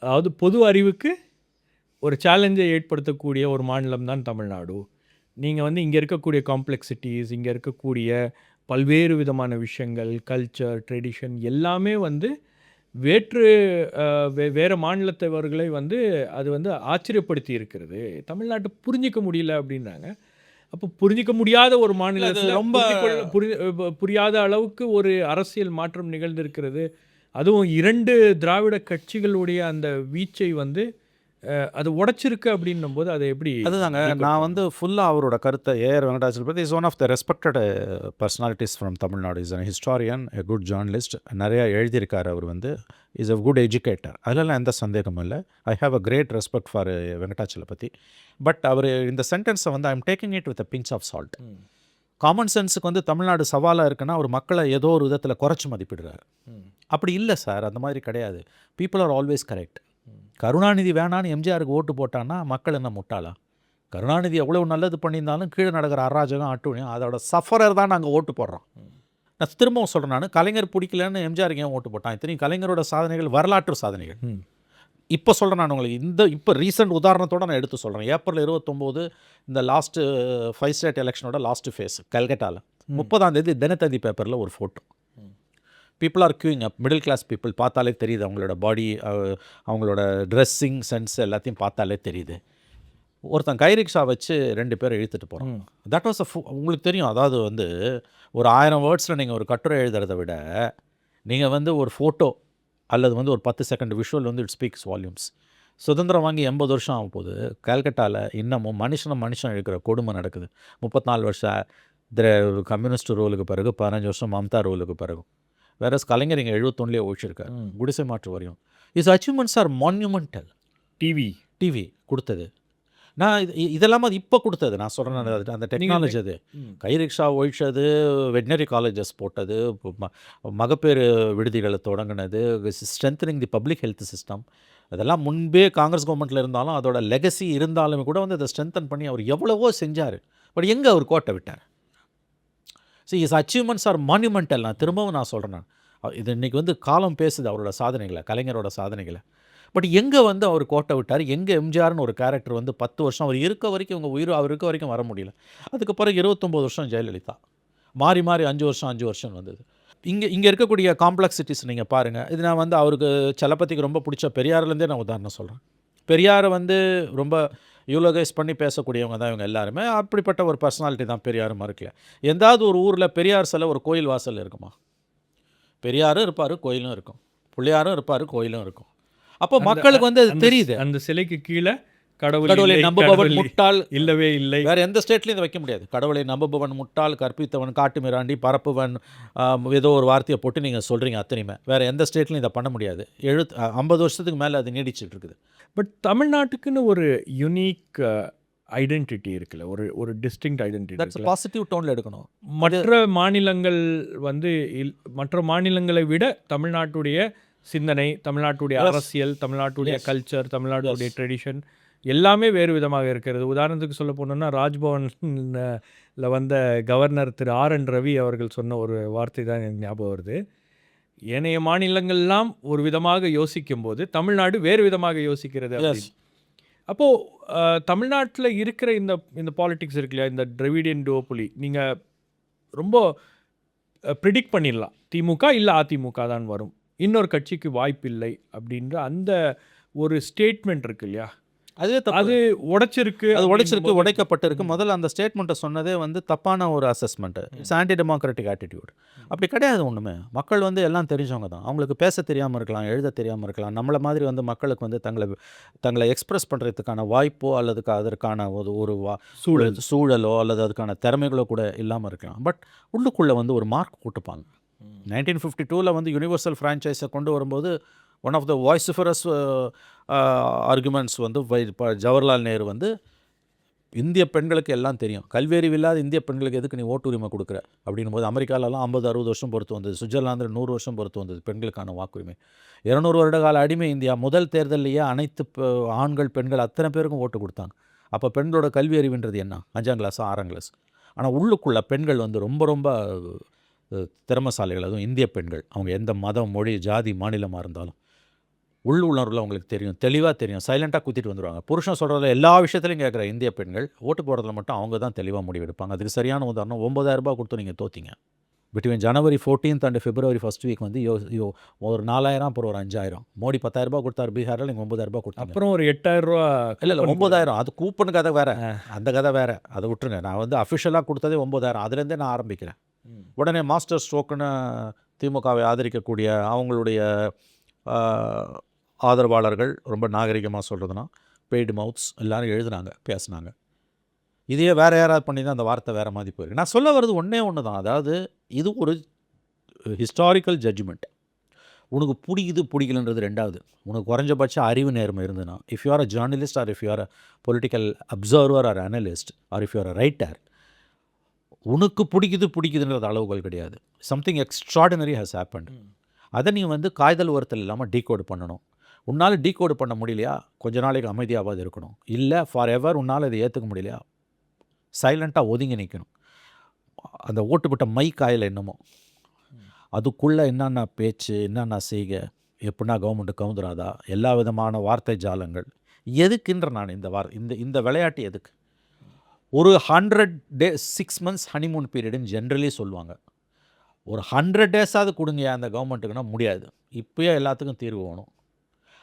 அதாவது பொது அறிவுக்கு ஒரு சேலஞ்சை ஏற்படுத்தக்கூடிய ஒரு மாநிலம் தான் தமிழ்நாடு. நீங்கள் வந்து இங்கே இருக்கக்கூடிய காம்ப்ளெக்சிட்டிஸ், இங்கே இருக்கக்கூடிய பல்வேறு விதமான விஷயங்கள், கல்ச்சர், ட்ரெடிஷன் எல்லாமே வந்து வேறு மாநிலத்தவர்களை வந்து அது வந்து ஆச்சரியப்படுத்தி இருக்கிறது. தமிழ்நாட்டை புரிஞ்சிக்க முடியல அப்படின்றாங்க. அப்போ புரிஞ்சிக்க முடியாத ஒரு மாநிலத்தில் ரொம்ப புரியாத அளவுக்கு ஒரு அரசியல் மாற்றம் நிகழ்ந்திருக்கிறது. அதுவும் 2 திராவிட கட்சிகளுடைய அந்த வீச்சை வந்து அது உடைச்சிருக்கு அப்படின்னும் போது அதை எப்படி? அதுதாங்க நான் வந்து ஃபுல்லாக அவரோட கருத்தை, AR Venkatachalapathy is one of the respected personalities from Tamil Nadu. Is an historian, a good journalist, நிறையா எழுதியிருக்கார். அவர் வந்து இஸ் அ குட் எஜுகேட்டர், அதெல்லாம் எந்த சந்தேகமும் இல்லை. I have a great respect for Venkatachalapathy. But அவர் இந்த சென்டென்ஸை வந்து I am taking it with a pinch of salt. Common சென்ஸுக்கு வந்து தமிழ்நாடு சவாலாக இருக்குன்னா அவர் மக்களை ஏதோ ஒரு விதத்தில் குறைச்சி மதிப்பிடுறாரு. அப்படி இல்லை சார், அந்த மாதிரி கிடையாது. People are always correct. Karunanidhi வேணான்னு எம்ஜிஆருக்கு ஓட்டு போட்டான்னா மக்கள் என்ன முட்டாளா? கருணாநிதி எவ்வளோ நல்லது பண்ணியிருந்தாலும் கீழே நடக்கிற அராஜகம், அட்டுழியம், அதோட சஃபரர் தான் நாங்கள் ஓட்டு போடுறோம். நான் திரும்பவும் சொல்கிறேன், நான் கலைஞர் பிடிக்கலன்னு எம்ஜிஆருக்கு ஏன் ஓட்டு போட்டான்? இத்தனையும் கலைஞரோட சாதனைகள் வரலாற்று சாதனைகள். இப்போ சொல்கிறேன் நான் உங்களுக்கு, இப்போ ரீசெண்ட் உதாரணத்தோடு நான் எடுத்து சொல்கிறேன். ஏப்ரல் 29 இந்த லாஸ்ட்டு 5 ஸ்டேட் எலெக்ஷனோட லாஸ்ட்டு ஃபேஸ் கல்கட்டாவில் 30ஆம் தேதி தினத்தந்தி பேப்பரில் ஒரு photo. People are queuing up, middle class people, பார்த்தாலே தெரியுது. அவங்களோட பாடி, அவங்களோட ட்ரெஸ்ஸிங் சென்ஸ் எல்லாத்தையும் பார்த்தாலே தெரியுது. ஒருத்தன் கைரிக்ஷா வச்சு 2 பேரை இழுத்துட்டு போகிறான். தட் வாஸ் உங்களுக்கு தெரியும். அதாவது வந்து ஒரு 1000 வேர்ட்ஸில் நீங்கள் ஒரு கட்டுரை எழுதுறதை விட நீங்கள் வந்து ஒரு ஃபோட்டோ அல்லது வந்து ஒரு 10 செகண்ட் விஷுவல் வந்து இட் ஸ்பீக்ஸ் வால்யூம்ஸ். சுதந்திரம் வாங்கி 80 வருஷம் ஆகும் போது கல்கட்டாவில் இன்னமும் மனுஷன் இருக்கிற கொடுமை நடக்குது. 34 வருஷம் கம்யூனிஸ்ட் ரூலுக்கு பிறகு, 15 வருஷம் மம்தா ரூலுக்கு பிறகு. வேற கலைஞர் இங்கே 71 ஒழிச்சிருக்காரு. குடிசை மாற்று வரையும். His achievements are monumental. TV கொடுத்தது நான் இதெல்லாம் அது இப்போ கொடுத்தது. நான் சொல்கிறேன் அந்த டெக்னாலஜி. அது கைரிக்ஷா ஒழிச்சது, வெட்னரி காலேஜஸ் போட்டது, மகப்பேறு விடுதிகளை தொடங்கினது, strengthening the public health system, அதெல்லாம் முன்பே காங்கிரஸ் கவர்மெண்ட்டில் இருந்தாலும் அதோட லெகசி இருந்தாலுமே கூட வந்து அதை ஸ்ட்ரென்தன் பண்ணி அவர் எவ்வளவோ செஞ்சார். பட் எங்கே அவர் கோட்டை விட்டார்? So his achievements are monumental. நான் திரும்பவும் நான் சொல்கிறேன், இது இன்றைக்கி வந்து காலம் பேசுது அவரோட சாதனைகளை, கலைஞரோட சாதனைகளை. பட் எங்கே வந்து அவர் கோட்டை விட்டார், எங்கே எம்ஜிஆர்னு ஒரு கேரக்டர் வந்து 10 வருஷம் அவர் இருக்க வரைக்கும் இவங்க உயிர் அவர் இருக்க வரைக்கும் வர முடியல. அதுக்கு பிறகு 29 வருஷம் ஜெயலலிதா, மாறி மாறி 5 வருஷம் வந்தது. இங்கே இருக்கக்கூடிய காம்ப்ளெக்சிட்டிஸ் நீங்கள் பாருங்கள். இது நான் வந்து அவருக்கு சலபதிக்கு ரொம்ப பிடிச்ச பெரியார்லேருந்தே நான் உதாரணம் சொல்கிறேன். பெரியாரை வந்து ரொம்ப யூலோகைஸ் பண்ணி பேசக்கூடியவங்க தான் இவங்க எல்லாருமே. அப்படிப்பட்ட ஒரு பர்சனாலிட்டி தான் பெரியார் மறுக்கல. எந்தாவது ஒரு ஊரில் பெரியார் சிலை ஒரு கோயில் வாசல் இருக்குமா? பெரியாரும் இருப்பார், கோயிலும் இருக்கும். பிள்ளையாரும் இருப்பார், கோயிலும் இருக்கும். அப்போ மக்களுக்கு வந்து அது தெரியுது. அந்த சிலைக்கு கீழே கடவுளை கடவுளை நம்புபவன் முட்டாள் இல்லவே இல்லை. வேறு எந்த ஸ்டேட்லேயும் இதை வைக்க முடியாது. கடவுளை நம்புபவன் முட்டாள், கற்பித்தவன் காட்டு மிராண்டி, பரப்புவன், ஏதோ ஒரு வார்த்தையை போட்டு நீங்கள் சொல்கிறீங்க அத்தனையுமே. வேறு எந்த ஸ்டேட்லையும் இதை பண்ண முடியாது. 50 வருஷத்துக்கு மேலே அது நீடிச்சிட்டு இருக்குது. பட் தமிழ்நாட்டுக்குன்னு ஒரு யுனிக் ஐடென்டிட்டி இருக்குல்ல, ஒரு டிஸ்டிங்க்ட் ஐடென்டிட்டி. தட்ஸ் பாசிட்டிவ் டோனில் எடுக்கணும். மற்ற மாநிலங்கள் வந்து மற்ற மாநிலங்களை விட தமிழ்நாட்டுடைய சிந்தனை, தமிழ்நாட்டுடைய அரசியல், தமிழ்நாட்டுடைய கல்ச்சர், தமிழ்நாட்டுடைய ட்ரெடிஷன் எல்லாமே வேறு விதமாக இருக்கிறது. உதாரணத்துக்கு சொல்ல போனோம்னா ராஜ்பவனில் வந்த கவர்னர் திரு ஆர்.என். ரவி அவர்கள் சொன்ன ஒரு வார்த்தை தான் எனக்கு ஞாபகம் வருது. ஏனைய மாநிலங்கள்லாம் ஒரு விதமாக யோசிக்கும் போது தமிழ்நாடு வேறு விதமாக யோசிக்கிறது அப்படின்னு. அப்போது தமிழ்நாட்டில் இருக்கிற இந்த பாலிடிக்ஸ் இருக்கு இல்லையா, இந்த திராவிடியன் டுவோபொலி, நீங்கள் ரொம்ப ப்ரிடிக்ட் பண்ணிடலாம் திமுக இல்லை அதிமுக தான் வரும், இன்னொரு கட்சிக்கு வாய்ப்பில்லை அப்படின்ற அந்த ஒரு ஸ்டேட்மெண்ட் இருக்கு இல்லையா, அது உடைச்சிருக்கு. உடைக்கப்பட்டிருக்கு. முதல்ல அந்த ஸ்டேட்மெண்ட்டை சொன்னதே வந்து தப்பான ஒரு assessment. It's anti democratic attitude. அப்படி கிடையாது ஒன்றுமே. மக்கள் வந்து எல்லாம் தெரிஞ்சவங்க தான். அவங்களுக்கு பேச தெரியாமல் இருக்கலாம், எழுத தெரியாமல் இருக்கலாம். நம்மளை மாதிரி வந்து மக்களுக்கு வந்து தங்களை எக்ஸ்பிரஸ் பண்ணுறதுக்கான வாய்ப்போ அல்லது அதற்கான ஒரு சூழலோ அல்லது அதுக்கான திறமைகளோ கூட இல்லாமல் இருக்கலாம். பட் உள்ளுக்குள்ளே வந்து ஒரு மார்க் போட்டுப்பாங்க. 1952 வந்து யூனிவர்சல் ஃப்ரான்ச்சைஸை கொண்டு வரும்போது ஒன் ஆஃப் த வாய்ஸிஃபரஸ் ஆர்குமெண்ட்ஸ் வந்து ஜவஹர்லால் நேரு வந்து இந்திய பெண்களுக்கு எல்லாம் தெரியும், கல்வியறிவு இல்லாத இந்திய பெண்களுக்கு எதுக்கு நீ ஓட்டு உரிமை கொடுக்குற அப்படின்னும் போது அமெரிக்காலலாம் 50-60 வருஷம் பொறுத்து வந்தது, சுவிட்சர்லாந்தில் 100 வருஷம் பொறுத்து வந்தது பெண்களுக்கான வாக்குரிமை. 200 வருட கால அடிமை இந்தியா முதல் தேர்தலையே அனைத்து ஆண்கள் பெண்கள் அத்தனை பேருக்கும் ஓட்டு கொடுத்தாங்க. அப்போ பெண்களோட கல்வி அறிவுன்றது என்ன? 5ஆம் கிளாஸா 6ஆம் கிளாஸ். ஆனால் உள்ளுக்குள்ளே பெண்கள் வந்து ரொம்ப ரொம்ப திறமசாலிகள். அதுவும் இந்திய பெண்கள், அவங்க எந்த மதம், மொழி, ஜாதி, மாநிலமாக இருந்தாலும் உள்ளுணர்வில் அவங்களுக்கு தெரியும், தெளிவாக தெரியும். சைலண்ட்டாக குத்திட்டு வந்துடுவாங்க. புருஷன் சொல்கிறதுல எல்லா விஷயத்துலையும் கேட்குற இந்திய பெண்கள் ஓட்டு போடுறதுல மட்டும் அவங்க தான் தெளிவாக முடிவெடுப்பாங்க. அதுக்கு சரியான உதாரணம் 9,000 ரூபாய் கொடுத்து நீங்கள் தோற்றிங்க. Between January 14th and February 1st week வந்து ஒரு 4,000, அப்புறம் ஒரு 5,000. மோடி 10,000 ரூபாய் கொடுத்தாரு பீகாரில், நீங்கள் 9,000 ரூபாய் கொடுத்தாங்க. அப்புறம் ஒரு 8,000 ரூபா. இல்லை 9,000 அது கூப்பன் கதை வேறு, அந்த கதை வேறு, அதை விட்டுருங்க. நான் வந்து அஃபிஷியலாக கொடுத்ததே 9,000, அதுலேருந்தே நான் ஆரம்பிக்கிறேன். உடனே மாஸ்டர் ஸ்ட்ரோக்குன்னு திமுகவை ஆதரிக்கக்கூடிய அவங்களுடைய ஆதரவாளர்கள் ரொம்ப நாகரிகமாக சொல்கிறதுனா பெய்டு மவுத்ஸ் எல்லோரும் எழுதுனாங்க, பேசுனாங்க. இதையே வேறு யாராவது பண்ணி தான் அந்த வார்த்தை வேறு மாதிரி போயிருக்கு. நான் சொல்ல வர்றது ஒன்றே ஒன்று தான். அதாவது இது ஒரு ஹிஸ்டாரிக்கல் ஜட்ஜ்மெண்ட். உனக்கு பிடிக்கலன்றது ரெண்டாவது. உனக்கு குறைஞ்சபட்ச அறிவு நேர்மை இருந்ததுன்னா, if you are a journalist or if you are a political observer or analyst or if you are a writer, உனக்கு பிடிக்குதுன்றது அளவுகள் கிடையாது. Something extraordinary has happened. அதை நீ வந்து காய்தல் உரத்தில் இல்லாமல் டீகோடு பண்ணணும். உன்னால் டீகோடு பண்ண முடியலையா, கொஞ்ச நாளைக்கு அமைதியாவது இருக்கணும். இல்லை ஃபார் எவர் உன்னால் இதை ஏற்றுக்க முடியலையா, சைலண்ட்டாக ஒதுங்கி நிற்கணும். அந்த ஓட்டுப்பட்ட மை காயில் என்னமோ அதுக்குள்ளே என்னென்ன பேச்சு, என்னென்ன செய்கை, எப்படின்னா கவர்மெண்ட்டு கவுந்துராதா, எல்லா விதமான வார்த்தை ஜாலங்கள் எதுக்குன்ற நான் இந்த விளையாட்டு எதுக்கு? ஒரு 100 days 6 months ஹனிமூன் பீரியடுன்னு ஜென்ரலி சொல்லுவாங்க. ஒரு 100 days கொடுங்க அந்த கவர்மெண்ட்டுக்குன்னா முடியாது. இப்போயே எல்லாத்துக்கும் தீர்வு வேணும்.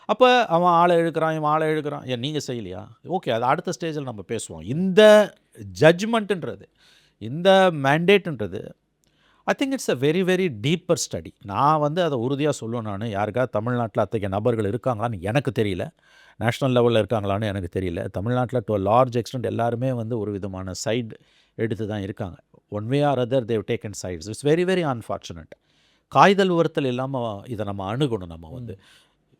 அப்போ அவன் ஆளை இழுக்கிறான், இவன் ஆளை இழுக்கிறான். ஏன் நீங்கள் செய்யலையா? ஓகே, அது அடுத்த ஸ்டேஜில் நம்ம பேசுவோம். இந்த ஜட்ஜ்மெண்ட்டுன்றது, இந்த மேண்டேட்டுன்றது I think it's a very very deeper study. நான் வந்து அதை உறுதியாக சொல்லுவேன். நான் யாருக்காவது தமிழ்நாட்டில் அத்தகைய நபர்கள் இருக்காங்களான்னு எனக்கு தெரியல, நேஷ்னல் லெவலில் இருக்காங்களான்னு எனக்கு தெரியல. தமிழ்நாட்டில் டு லார்ஜ் எக்ஸ்டென்ட் எல்லாருமே வந்து ஒரு விதமான சைடு எடுத்து தான் இருக்காங்க. One way or other they've taken sides. It's very very unfortunate. காய்தல் உரத்தில் இல்லாமல் இதை நம்ம அணுகணும். நம்ம வந்து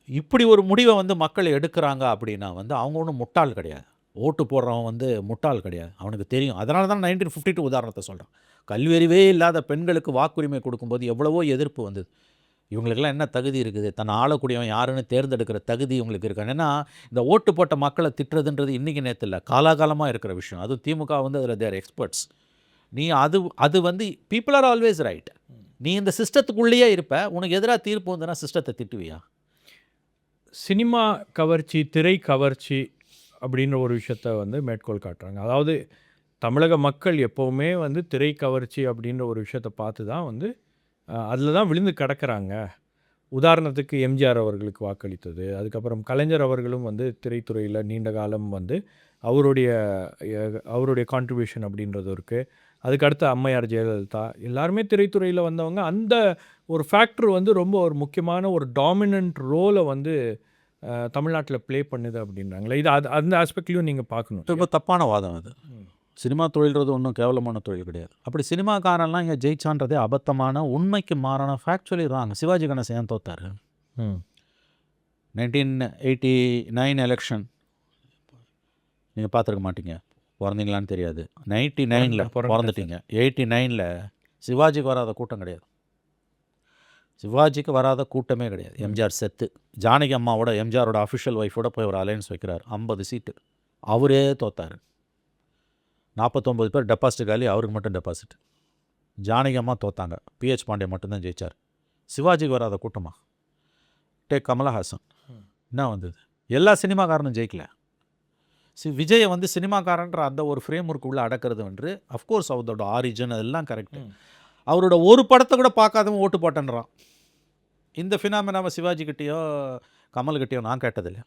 இப்படி ஒரு முடிவை வந்து மக்கள் எடுக்கிறாங்க அப்படின்னா வந்து அவங்க ஒன்றும் முட்டாள் கிடையாது. ஓட்டு போடுறவன் வந்து முட்டாள் கிடையாது, அவனுக்கு தெரியும். அதனால தான் 1952 உதாரணத்தை சொல்கிறேன். கல்வியறிவே இல்லாத பெண்களுக்கு வாக்குரிமை கொடுக்கும்போது எவ்வளவோ எதிர்ப்பு வந்தது. இவங்களுக்கெல்லாம் என்ன தகுதி இருக்குது, தன்னை ஆளக்கூடியவன் யாருன்னு தேர்ந்தெடுக்கிற தகுதி இவங்களுக்கு இருக்காங்க. ஏன்னா இந்த ஓட்டு போட்ட மக்களை திட்டுறதுன்றது இன்றைக்கி நேற்று இல்லை, காலாகாலமாக இருக்கிற விஷயம். அதுவும் திமுக வந்து அதில் தேர் எக்ஸ்பர்ட்ஸ். நீ அது வந்து பீப்புள் ஆர் ஆல்வேஸ் ரைட். நீ இந்த சிஸ்டத்துக்குள்ளேயே இருப்ப, உனக்கு எதிராக தீர்ப்பு வந்துன்னா சிஸ்டத்தை திட்டுவியா? சினிமா கவர்ச்சி, திரை கவர்ச்சி அப்படின்ற ஒரு விஷயத்த வந்து மேற்கோள் காட்டுறாங்க. அதாவது தமிழக மக்கள் எப்போவுமே வந்து திரை கவர்ச்சி அப்படின்ற ஒரு விஷயத்த பார்த்து தான் வந்து அதில தான் விழுந்து கிடக்குறாங்க. உதாரணத்துக்கு எம்ஜிஆர் அவர்களுக்கு வாக்களித்தது. அதுக்கப்புறம் கலைஞர் அவர்களும் வந்து திரைத்துறையில நீண்ட காலம் வந்து அவருடைய அவருடைய கான்ட்ரிபியூஷன் அப்படின்றது இருக்கு. அதுக்கு அடுத்து அம்மையார் ஜெயலலிதா எல்லாருமே திரைத்துறையில வந்தவங்க. அந்த ஒரு ஃபேக்டர் வந்து ரொம்ப ஒரு முக்கியமான ஒரு டாமினன்ட் ரோல வந்து தமிழ்நாட்டில ப்ளே பண்ணுது அப்படின்றாங்களே. இது அந்த ஆஸ்பெக்ட்லயும் நீங்க பார்க்கணும். ரொம்ப தப்பான வாதம் அது. சினிமா தொழில்றது ஒன்றும் கேவலமான தொழில் கிடையாது. அப்படி சினிமாக்காரன்லாம் இங்கே ஜெயிச்சான்றதே அபத்தமான, உண்மைக்கு மாறான, ஃபேக்சுவலி ராங். சிவாஜி கணேசன் ஏன் தோத்தாரு? 1989 எலெக்ஷன் நீங்கள் பார்த்துருக்க மாட்டீங்க, பிறந்தீங்களான்னு தெரியாது. 99ல் பிறந்துட்டீங்க. 89ல் சிவாஜிக்கு வராத கூட்டம் கிடையாது. சிவாஜிக்கு வராத கூட்டமே கிடையாது. எம்ஜிஆர் செத்து ஜானகி அம்மாவோட, எம்ஜிஆரோட அஃபிஷியல் ஒய்ஃபோட போய் ஒரு அலையன்ஸ் வைக்கிறார். 50 சீட்டு அவரே தோத்தார். 49 பேர் டெபாசிட் காலி, அவருக்கு மட்டும் டெபாசிட். ஜானகி அம்மா தோத்தாங்க. பிஹெச் பாண்டே மட்டும்தான் ஜெயிச்சார். சிவாஜிக்கு வராத கூட்டமா? டேக் கமலஹாசன், என்ன வந்தது? எல்லா சினிமாக்காரனும் ஜெயிக்கல. விஜயை வந்து சினிமாக்காரன்ற அந்த ஒரு ஃப்ரேம் ஒர்க்குள்ளே அடக்கிறது வந்து அஃப்கோர்ஸ் அவரோட ஆரிஜின் அதெல்லாம் கரெக்டு. அவரோட ஒரு படத்தை கூட பார்க்காதவன் ஓட்டு போட்டேன்றான். இந்த ஃபினாமினாவை சிவாஜிக்கிட்டேயோ கமல்கிட்டேயோ நான் கேட்டதில்லை.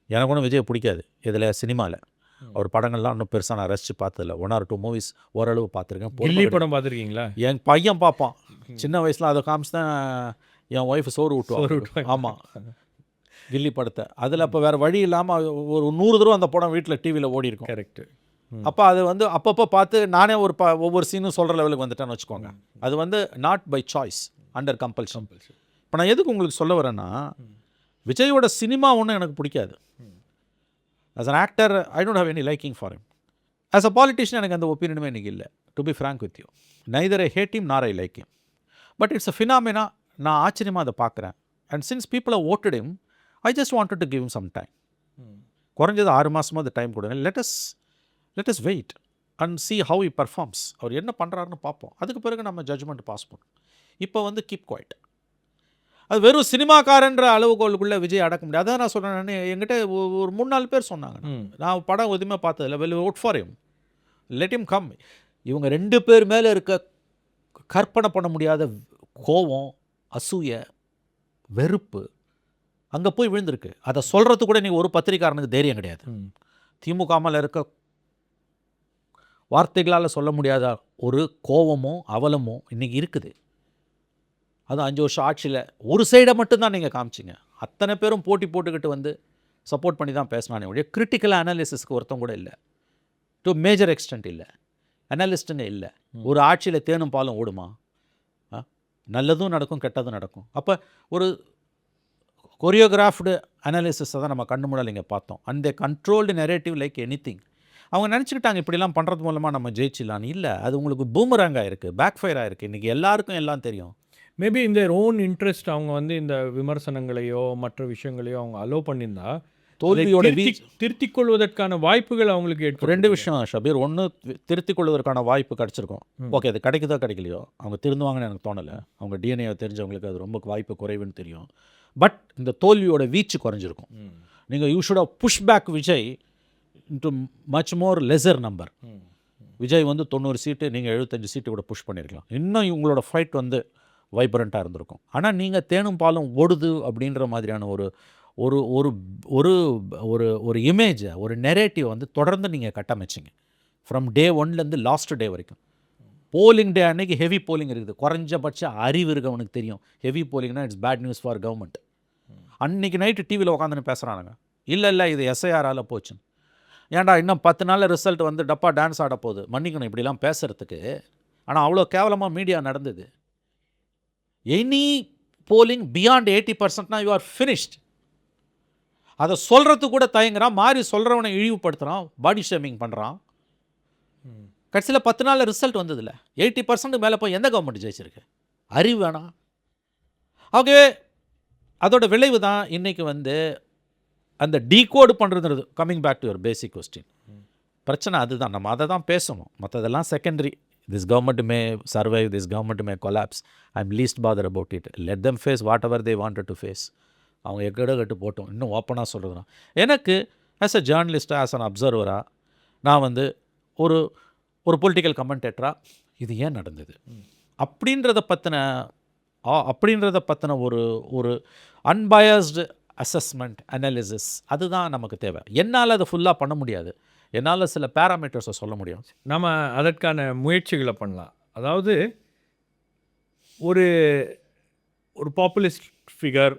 எனக்கு ஒன்றும் விஜய் பிடிக்காது. இதில் சினிமாவில் அவர் படங்கள்லாம் இன்னும் பெருசாக நான் ரசித்து பார்த்ததில்ல. 1 or 2 மூவிஸ் ஓரளவு பார்த்துருக்கேன். கில்லி படம் பார்த்துருக்கீங்களா? என் பையன் பார்ப்பான். சின்ன வயசில் அதை காமிச்சு தான் என் ஒய்ஃப் சோறு ஊட்டுவான். ஆமாம், கில்லி படத்தை. அதில் அப்போ வேறு வழி இல்லாமல் ஒரு 100 தடவை அந்த படம் வீட்டில் டிவியில் ஓடி இருக்கும். கரெக்டு. அப்போ அது வந்து அப்பப்போ பார்த்து நானே ஒவ்வொரு சீனும் சொல்கிற லெவலுக்கு வந்துட்டேன்னு வச்சுக்கோங்க. அது வந்து not by choice, under compulsion. இப்போ நான் எதுக்கு உங்களுக்கு சொல்ல வரேன்னா, விஜயோட சினிமா ஒன்றும் எனக்கு பிடிக்காது. As an actor I don't have any liking for him. As a politician எனக்கு அந்த ஒப்பீனியனுமே எனக்கு இல்லை. To be frank with you, neither I hate him nor I like him. But it's a phenomena. நான் ஆச்சரியமாக அதை பார்க்குறேன். And since people have voted him, I just wanted to give him some time. குறைஞ்சது 6 மாதமாக time கொடுங்க. let us wait and see how he performs. அவர் என்ன பண்ணுறாருன்னு பார்ப்போம். அதுக்கு பிறகு நம்ம ஜட்ஜ்மெண்ட் பாஸ் பண்ணும். இப்போ வந்து கீப் குவைட். அது வெறும் சினிமாக்காரன்ற அளவுகோலுக்குள்ளே விஜய் அடக்க முடியாது. அதான் நான் சொல்கிறேன். என்கிட்ட ஒரு 3-4 பேர் சொன்னாங்க, நான் படம் எதுவுமே பார்த்ததில்ல, well vote for him, let him come. இவங்க 2 பேர் மேலே இருக்க கற்பனை பண்ண முடியாத கோபம், அசூய, வெறுப்பு அங்கே போய் விழுந்திருக்கு. அதை சொல்கிறது கூட நீங்கள் ஒரு பத்திரிக்காரனுக்கு தைரியம் கிடையாது. திமுக மேலே இருக்க வார்த்தைகளால் சொல்ல முடியாத ஒரு கோபமோ அவலமோ இன்றைக்கி இருக்குது. அது 5 வருஷம் ஆட்சியில் ஒரு சைடை மட்டும்தான் நீங்கள் காமிச்சிங்க. அத்தனை பேரும் போட்டி போட்டுக்கிட்டு வந்து சப்போர்ட் பண்ணி தான் பேசினானே ஒழிய கிரிட்டிக்கல் அனாலிசிஸ்க்கு ஒருத்தம் கூட இல்லை. டு மேஜர் எக்ஸ்டென்ட் இல்லை. அனாலிஸ்ட்டுங்க இல்லை. ஒரு ஆட்சியில் தேனும் பாலும் ஓடுமா? நல்லதும் நடக்கும், கெட்டதும் நடக்கும். அப்போ ஒரு கொரியோகிராஃப்டு அனாலிசிஸை தான் நம்ம கண்ணு முன்னாடி இங்கே பார்த்தோம். And they controlled narrative like anything. அவங்க நினச்சிக்கிட்டாங்க இப்படிலாம் பண்ணுறது மூலமாக நம்ம ஜெயிச்சிடலான்னு. இல்லை, அது உங்களுக்கு பூமராங்காக இருக்குது, பேக் ஃபயர் ஆகிருக்கு. இன்றைக்கி எல்லாருக்கும் எல்லாம் தெரியும். மேபி இந்த ஓன் இன்ட்ரெஸ்ட் அவங்க வந்து இந்த விமர்சனங்களையோ மற்ற விஷயங்களையோ அவங்க அலோவ் பண்ணியிருந்தா தோல்வியோட திருத்திக் கொள்வதற்கான வாய்ப்புகள் அவங்களுக்கு ஏற்படும். 2 விஷயம் ஷபீர். ஒன்று, திருத்திக் கொள்வதற்கான வாய்ப்பு கிடச்சிருக்கும். ஓகே, அது கிடைக்குதோ கிடைக்கலையோ, அவங்க திருந்துவாங்கன்னு எனக்கு தோணலை. அவங்க டிஎன்ஏ தெரிஞ்சவங்களுக்கு அது ரொம்ப வாய்ப்பு குறைவுன்னு தெரியும். பட் இந்த தோல்வியோட வீச்சு குறைஞ்சிருக்கும். நீங்கள் you should have push back Vijay into much more lesser number. Vijay வந்து 90 சீட்டு, நீங்கள் 75 சீட்டு கூட புஷ் பண்ணியிருக்கலாம். இன்னும் இவங்களோட ஃபைட் வந்து வைப்ரண்ட்டாக இருந்திருக்கும். ஆனால் நீங்கள் தேனும் பாலும் ஓடுது அப்படின்ற மாதிரியான ஒரு ஒரு ஒரு ஒரு ஒரு ஒரு இமேஜை, ஒரு நெரேட்டிவ் வந்து தொடர்ந்து நீங்கள் கட்டமைச்சிங்க. ஃப்ரம் டே 1லேருந்து லாஸ்ட் டே வரைக்கும். போலிங் டே அன்னைக்கு ஹெவி போலிங் இருக்குது. குறைஞ்சபட்ச அறிவு இருக்கவனுக்கு தெரியும் ஹெவி போலிங்னா it's bad news for government. அன்றைக்கி நைட்டு டிவியில் உட்காந்துன்னு பேசுகிறானுங்க, இல்லை இது எஸ்ஐஆரால் போச்சுன்னு. ஏன்டா இன்னும் 10 நாளில் ரிசல்ட் வந்து டப்பா டான்ஸ் ஆட போகுது. மன்னிக்கணும் இப்படிலாம் பேசுகிறதுக்கு. ஆனால் அவ்வளோ கேவலமாக மீடியா நடந்தது. எனி போலிங் பியாண்ட் 80%னா யூ ஆர் ஃபினிஷ்ட். அதை சொல்கிறதுக்கு கூட தயங்குறான். மாறி சொல்கிறவனை இழிவுபடுத்துகிறான், பாடி ஷேமிங் பண்ணுறான். கடைசியில் 10 நாளில் ரிசல்ட் வந்ததில்ல. 80% மேலே போய் எந்த கவர்மெண்ட் ஜெயிச்சிருக்கு? அறிவு வேணாம். ஓகே, அதோட விளைவு தான் இன்றைக்கி வந்து அந்த டீகோடு பண்ணுறது. Coming back to your basic question, பிரச்சனை அதுதான். நம்ம அதை தான் பேசணும். மற்றதெல்லாம் secondary. This government may survive, this government may collapse. I am least bother about it. Let them face whatever they wanted to face. அவங்க எக்கட கட்டு போட்டோம். இன்னும் ஓப்பனாக சொல்கிறதுனா எனக்கு ஆஸ் அ ஜேர்னலிஸ்ட்டாக ஆஸ் அன் அப்சர்வராக நான் வந்து ஒரு ஒரு பொலிட்டிக்கல் கமெண்டேட்டராக இது ஏன் நடந்தது அப்படின்றத பற்றின ஒரு ஒரு அன்பயஸ்டு அசஸ்மெண்ட் அனாலிசிஸ் அதுதான் நமக்கு தேவை. என்னால் அதை ஃபுல்லாக பண்ண முடியாது. என்னால் சில பேராமீட்டர்ஸை சொல்ல முடியும். நம்ம அதற்கான முயற்சிகளை பண்ணலாம். அதாவது ஒரு ஒரு பாப்புலிஸ்ட் ஃபிகர்,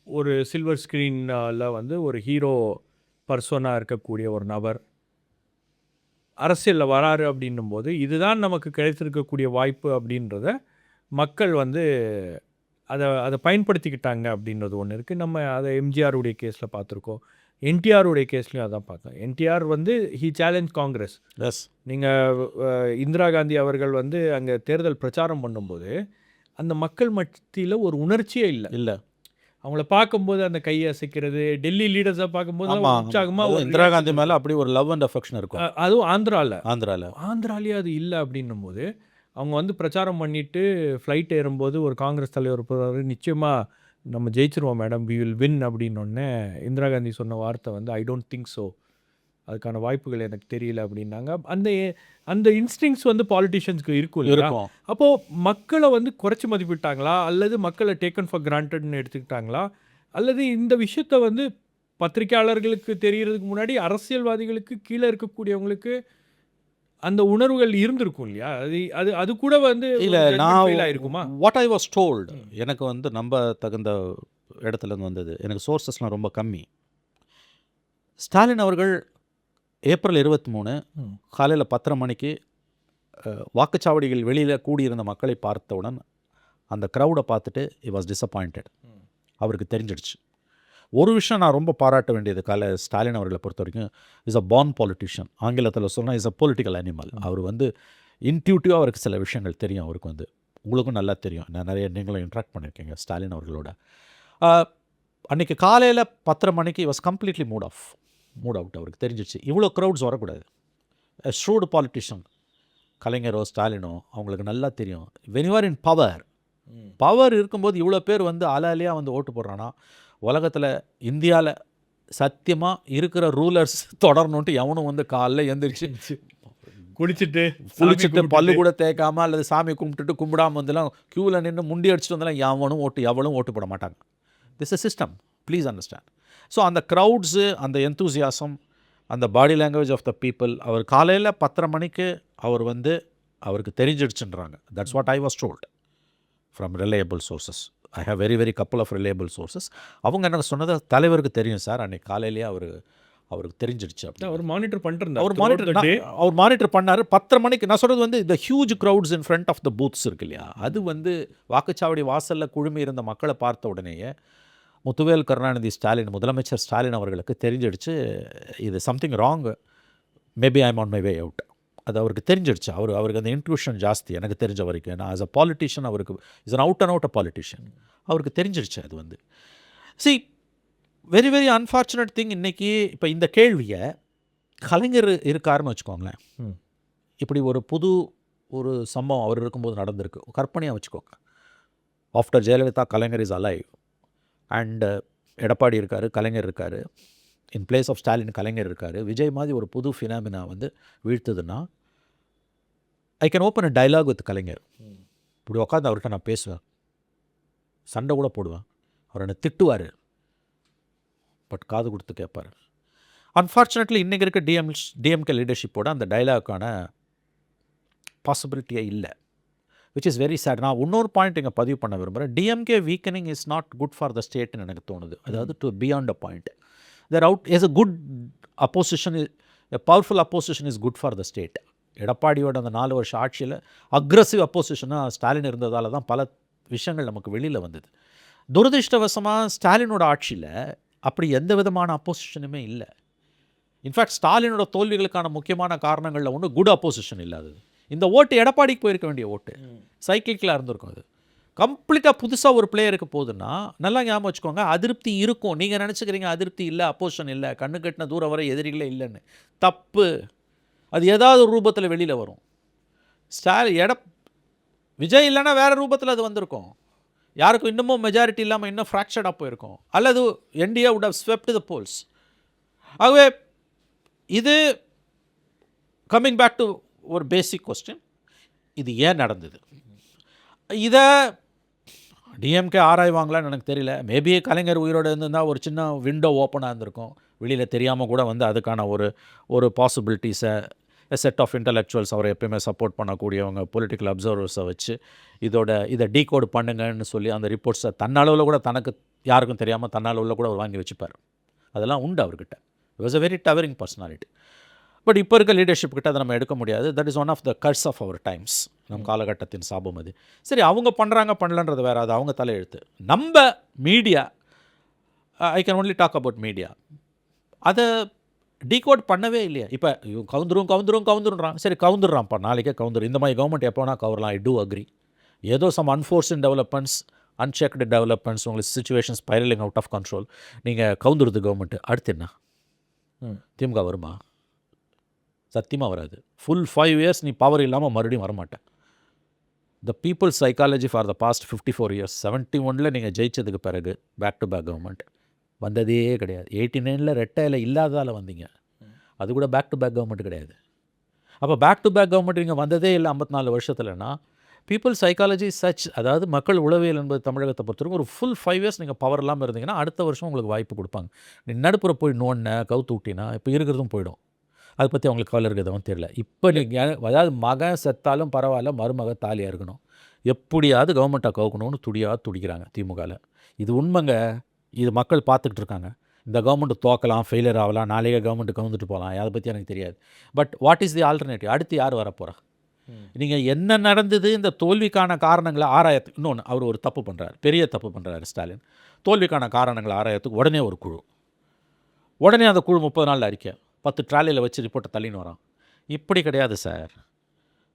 ஒரு சில்வர் ஸ்க்ரீனில் வந்து ஒரு ஹீரோ பர்சனாக இருக்கக்கூடிய ஒரு நபர் அரசியலில் வராரு அப்படின்னும்போது இதுதான் நமக்கு கிடைத்திருக்கக்கூடிய வாய்ப்பு அப்படின்றத மக்கள் வந்து அதை பயன்படுத்திக்கிட்டாங்க அப்படின்றது ஒன்று இருக்குது. நம்ம அதை எம்ஜிஆருடைய கேஸில் பார்த்துருக்கோம், என்டிஆருடைய கேஸ்லையும் அதான் பார்த்தோம். என்டிஆர் வந்து ஹீ சேலஞ்ச் காங்கிரஸ். எஸ், நீங்கள் இந்திரா காந்தி அவர்கள் வந்து அங்கே தேர்தல் பிரச்சாரம் பண்ணும்போது அந்த மக்கள் மத்தியில் ஒரு உணர்ச்சியே இல்லை. அவங்கள பார்க்கும்போது அந்த கையை அசைக்கிறது, டெல்லி லீடர்ஸை பார்க்கும்போது உற்சாகமாக இந்திரா காந்தி மேலே அப்படி ஒரு லவ் அண்ட் அஃபெக்ஷன் இருக்கும். அதுவும் ஆந்திராலே அது இல்லை அப்படின்னும் போது அவங்க வந்து பிரச்சாரம் பண்ணிவிட்டு ஃப்ளைட் ஏறும்போது ஒரு காங்கிரஸ் தலைவர் போகிறாரு, நிச்சயமாக நம்ம ஜெயிச்சிருவோம் மேடம், வி வில் வின் அப்படின்னொடனே இந்திரா காந்தி சொன்ன வார்த்தை வந்து ஐ டோன்ட் திங்க் ஸோ, அதுக்கான வாய்ப்புகள் எனக்கு தெரியல அப்படின்னாங்க. அந்த இன்ஸ்டிங்ஸ் வந்து பாலிட்டிஷியன்ஸ்க்கு இருக்கும். அப்போது மக்களை வந்து குறைச்சி மதிப்பிட்டாங்களா, அல்லது மக்களை டேக்கன் ஃபார் கிராண்டட்னு எடுத்துக்கிட்டாங்களா, அல்லது இந்த விஷயத்தை வந்து பத்திரிகையாளர்களுக்கு தெரியறதுக்கு முன்னாடி அரசியல்வாதிகளுக்கு கீழே இருக்கக்கூடியவங்களுக்கு அந்த உணர்வுகள் இருந்திருக்கும் இல்லையா? அது கூட வந்து இல்லை, நான் இருக்குமா? வாட் ஐ வாஸ் டோல்ட், எனக்கு வந்து நம்ப தகுந்த இடத்துலேருந்து வந்தது, எனக்கு சோர்சஸ்லாம் ரொம்ப கம்மி. ஸ்டாலின் அவர்கள் ஏப்ரல் 23 காலையில் 10:30 மணிக்கு வாக்குச்சாவடிகள் வெளியில் கூடியிருந்த மக்களை பார்த்தவுடன் அந்த க்ரௌடை பார்த்துட்டு he was disappointed. அவருக்கு தெரிஞ்சிடுச்சு. ஒரு விஷயம் நான் ரொம்ப பாராட்ட வேண்டியது ஸ்டாலின் அவர்களை பொறுத்த வரைக்கும், இஸ் அ பார்ன் பொலிட்டிஷியன். ஆங்கிலத்தில் சொன்னால் இஸ் அ பொலிட்டிக்கல் அனிமல். அவர் வந்து இன்ட்யூட்டிவாக அவருக்கு சில விஷயங்கள் தெரியும். அவருக்கு வந்து உங்களுக்கும் நல்லா தெரியும், நான் நிறைய நீங்களும் இன்ட்ராக்ட் பண்ணியிருக்கீங்க ஸ்டாலின் அவர்களோட. அன்றைக்கி காலையில் 10:30 மணிக்கு வாஸ் கம்ப்ளீட்லி மூட் அவுட். அவருக்கு தெரிஞ்சிச்சு இவ்வளோ க்ரௌட்ஸ் வரக்கூடாது. ஷ்ரூடு பாலிட்டிஷியன் கலைஞரோ ஸ்டாலினோ அவங்களுக்கு நல்லா தெரியும், when you are in power இருக்கும்போது இவ்வளோ பேர் வந்து அலையாக வந்து ஓட்டு போடுறான்னா உலகத்தில் இந்தியாவில் சத்தியமாக இருக்கிற ரூலர்ஸ் தொடரணுன்ட்டு எவனும் வந்து காலைல எந்திரிச்சு குளிச்சுட்டு பல்லு கூட தேய்க்காமல் அல்லது சாமி கும்பிடாமல் வந்துலாம் க்யூவில் நின்று முண்டி அடிச்சுட்டு வந்தாலும் எவளும் ஓட்டு போட மாட்டாங்க. This is system, please understand. So அந்த க்ரௌட்ஸு, அந்த எந்தூசியாசம், அந்த body language of the people, அவர் காலையில் 10:30 மணிக்கு அவர் வந்து அவருக்கு தெரிஞ்சிடுச்சுன்றாங்க. That's what I was told from reliable sources. I have very couple of reliable sources. அவங்க எனக்கு சொன்னது தலைவருக்கு தெரியும் சார், அன்றைக்கி காலையிலேயே அவருக்கு தெரிஞ்சிடுச்சு. அப்படி அவர் மானிட்டர் பண்ணார். 10:30 மணிக்கு நான் சொல்கிறது வந்து இந்த huge crowds in front of the booths இருக்கு இல்லையா, அது வந்து வாக்குச்சாவடி வாசலில் குழுமி இருந்த மக்களை பார்த்த உடனேயே முத்துவேல் கருணாநிதி முதலமைச்சர் ஸ்டாலின் அவர்களுக்கு தெரிஞ்சிடுச்சு, இது something wrong, maybe I am on my way out. அது அவருக்கு தெரிஞ்சிடுச்சு. அவருக்கு அந்த இன்ட்யூஷன் ஜாஸ்தி. எனக்கு தெரிஞ்ச வரைக்கும் நான் ஆஸ் அ பாலிட்டிஷியன் அவருக்கு is an out a politician. அவருக்கு தெரிஞ்சிடுச்சு அது வந்து. சி, வெரி அன்ஃபார்ச்சுனேட் திங், இன்றைக்கி இப்போ இந்த கேள்வியை கலைஞர் இருக்காருன்னு வச்சுக்கோங்களேன், இப்படி ஒரு சம்பவம் அவர் இருக்கும்போது நடந்திருக்கு, கற்பனையாக வச்சுக்கோங்க. After Jayalalithaa Kalaignar is alive and Edappadi இருக்கார், கலைஞர் இருக்கார், in place of Stalin Kalaignar இருக்கார், விஜய் மாதிரி ஒரு புது ஃபினாமினா வந்து வீழ்த்துதுன்னா I can open a dialogue with Kalaignar. இப்படி உட்காந்து அவர்கிட்ட நான் பேசுவேன், சண்டை கூட போடுவேன், அவர் என்னை திட்டுவார், பட் காது கொடுத்து கேட்பார். அன்ஃபார்ச்சுனேட்லி இன்றைக்கி இருக்க டிஎம்கே லீடர்ஷிப்போட அந்த டைலாக்கான பாசிபிலிட்டியே இல்லை, விச் இஸ் வெரி சேட். நான் இன்னொரு பாயிண்ட் இங்கே பதிவு பண்ண விரும்புகிறேன். DMK weakening is not good for the ஸ்டேட்னு எனக்கு தோணுது. அதாவது to beyond a point there out is a good opposition, a powerful opposition is good for the state. எடப்பாடியோட அந்த 4 வருஷ ஆட்சியில் அக்ரஸிவ் அப்போசிஷனாக ஸ்டாலின் இருந்ததால் தான் பல விஷயங்கள் நமக்கு வெளியில் வந்தது. துரதிருஷ்டவசமாக ஸ்டாலினோட ஆட்சியில் அப்படி எந்த விதமான அப்போசிஷனுமே இல்லை. இன்ஃபேக்ட் ஸ்டாலினோட தோல்விகளுக்கான முக்கியமான காரணங்களில் ஒன்று குட் அப்போசிஷன் இல்லாதது. இந்த ஓட்டு எடப்பாடிக்கு போயிருக்க வேண்டிய ஓட்டு சைக்கிளிக்கலாக இருந்திருக்கும். அது கம்ப்ளீட்டாக புதுசாக ஒரு பிளேயருக்கு போகுதுன்னா நல்லா ஞாபகம் வச்சுக்கோங்க, அதிருப்தி இருக்கும். நீங்கள் நினச்சிக்கிறீங்க அதிருப்தி இல்லை, அப்போசிஷன் இல்லை, கண்ணு கட்டின தூரம் வரை எதிரிகளே இல்லைன்னு. தப்பு. அது ஏதாவது ஒரு ரூபத்தில் வெளியில் வரும். விஜய் இல்லைன்னா வேறு ரூபத்தில் அது வந்திருக்கும். யாருக்கும் இன்னமும் மெஜாரிட்டி இல்லாமல் இன்னும் ஃப்ராக்சர்டாக போயிருக்கும், அல்லது NDA would have swept the polls. ஆகவே இது கம்மிங் பேக் டு ஒரு பேசிக் கொஸ்டின், இது ஏன் நடந்தது? இதை டிஎம்கே ஆராய்வாங்களான்னு எனக்கு தெரியல. மேபி கலைஞர் உயிரோடு இருந்திருந்தால் ஒரு சின்ன விண்டோ ஓப்பனாக இருந்திருக்கும், வெளியில் தெரியாமல் கூட வந்து அதுக்கான ஒரு பாசிபிலிட்டிஸை செட் ஆஃப் இன்டலெக்சுவல்ஸ் அவரை எப்பயுமே சப்போர்ட் பண்ணக்கூடியவங்க பொலிட்டிக்கல் அப்சர்வர்ஸை வச்சு இதை டீகோடு பண்ணுங்கன்னு சொல்லி அந்த ரிப்போர்ட்ஸை தன்னளவில் கூட தனக்கு யாருக்கும் தெரியாமல் தன்னளவில் கூட அவர் வாங்கி வச்சுப்பார். அதெல்லாம் உண்டு அவர்கிட்ட. It was a very towering personality. But இப்போ இருக்க லீடர்ஷிப் கிட்ட அதை நம்ம எடுக்க முடியாது. That is one of the curse of our times. நம் காலகட்டத்தின் சாபம் அது. சரி, அவங்க பண்ணுறாங்க பண்ணலன்றது வேறு, அது அவங்க தலையெழுத்து. நம்ம media, I can only talk about media, அதை டீகோட் பண்ணவே இல்லையா? இப்போ கவுந்துருன்றான். சரி, கவுந்துடுறான்ப்பா, நாளைக்கே கவுந்துரு. இந்த மாதிரி கவர்மெண்ட் எப்போனா கவரலாம், ஐ டூ அக்ரி. ஏதோ some unforced developments, unchecked developments, உங்களுக்கு situation spiraling out of control, நீங்கள் கவுந்துருது கவர்மெண்ட்டு. அடுத்து என்ன? திமுக வருமா? சத்தியமாக வராது. ஃபுல் 5 years நீ பவர் இல்லாமல் மறுபடியும் வரமாட்டேன். The people's psychology for the past 54 years, 71 நீங்கள் ஜெயிச்சதுக்கு பிறகு பேக் டு பேக் கவர்மெண்ட் வந்ததே கிடையாது. 89 ரெட்டையில் இல்லாததால் வந்தீங்க, அது கூட பேக் டு பேக் கவர்மெண்ட் கிடையாது. அப்போ பேக் டு பேக் கவர்மெண்ட் நீங்கள் வந்ததே இல்லை 54 வருஷத்துலனா, பீப்புள் சைக்காலஜி சச், அதாவது மக்கள் உளவியல் என்பது தமிழகத்தை பொறுத்தவரைக்கும் ஒரு ஃபுல் 5 years நீங்கள் பவர் இல்லாமல் இருந்தீங்கன்னா அடுத்த வருஷம் உங்களுக்கு வாய்ப்பு கொடுப்பாங்க. நீ நடுப்புற போய் நோன்ன கவுத்து விட்டினா இப்போ இருக்கிறதும் போயிடும். அதை பற்றி அவங்களுக்கு கவலை இருக்கிறதும் தெரியல. இப்போ நீங்கள் அதாவது மகன் செத்தாலும் பரவாயில்ல, மருமக தாலியாக இருக்கணும், எப்படியாவது கவர்மெண்ட்டை கவுக்கணும்னு துடிக்கிறாங்க திமுகவில். இது உண்மைங்க. இது மக்கள் பார்த்துக்கிட்டு இருக்காங்க. இந்த கவர்மெண்ட் தோக்கலாம், ஃபெயிலியர் ஆகலாம், நாளைக்கே கவர்மெண்ட்டு கவுந்துட்டு போகலாம், அதை பற்றி எனக்கு தெரியாது. But what is the alternative? அடுத்து யார் வரப்போகிறா? நீங்கள் என்ன நடந்தது, இந்த தோல்விக்கான காரணங்களை ஆராயத்துக்கு. இன்னொன்று, அவர் ஒரு தப்பு பண்ணுறாரு, பெரிய தப்பு பண்ணுறாரு ஸ்டாலின். தோல்விக்கான காரணங்களை ஆராயத்துக்கு உடனே ஒரு குழு, உடனே அந்த குழு 30 நாள் அறிக்கை, 10 ட்ராலியில் வச்சு ரிப்போர்ட்டை தள்ளின்னு வரோம். இப்படி கிடையாது சார்.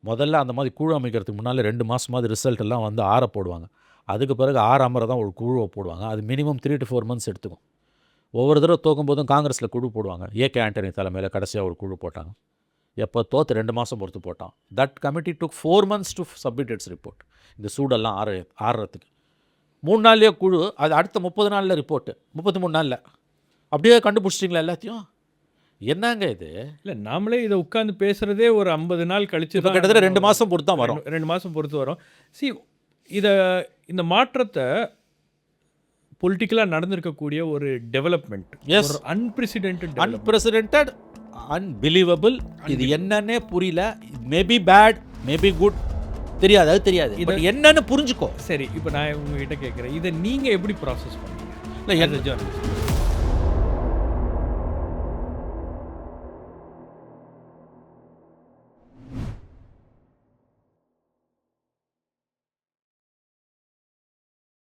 முதல்ல அந்த மாதிரி குழு அமைக்கிறதுக்கு முன்னால் 2 மாதமாவது ரிசல்ட் எல்லாம் வந்து ஆற போடுவாங்க. அதுக்கு பிறகு ஆறாமரை தான் ஒரு குழுவை போடுவாங்க. அது மினிமம் 3 to 4 months எடுத்துக்கும். ஒவ்வொரு தடவை தோக்கும்போதும் காங்கிரஸில் குழு போடுவாங்க. ஏகே ஆண்டனி தலைமையில் கடைசியாக ஒரு குழு போட்டாங்க. எப்போ தோற்று 2 மாதம் பொறுத்து போட்டான். That committee took 4 months to submit its report. இந்த சூடெல்லாம் ஆறுறதுக்கு 3 நாள்லேயே குழு, அது அடுத்த 30 நாளில் ரிப்போர்ட்டு, 33 நாளில். அப்படியே கண்டுபிடிச்சிட்டிங்களா எல்லாத்தையும்? என்னங்க இது? இல்லை, நாமளே இதை உட்காந்து பேசுகிறதே ஒரு 50 நாள் கழிச்சு தான், கிட்டத்தட்ட 2 மாதம் பொறுத்து தான் வரும். 2 மாதம் பொறுத்து வரும். இந்த மாற்றத்தை பொலிட்டிக்கலாக நடந்திருக்கக்கூடிய ஒரு டெவலப்மெண்ட், எஸ், ஒரு அன்பிரசிடென்டட், அன்பிலீவபிள். இது என்னன்னே புரியல. மேபி பேட், மேபி குட், தெரியாது, அது தெரியாது. பட் என்னன்னு புரிஞ்சுக்கோ. சரி, இப்போ நான் உங்ககிட்ட கேட்குறேன், இதை நீங்கள் எப்படி ப்ராசஸ் பண்ணீங்க? இல்லை, என்ன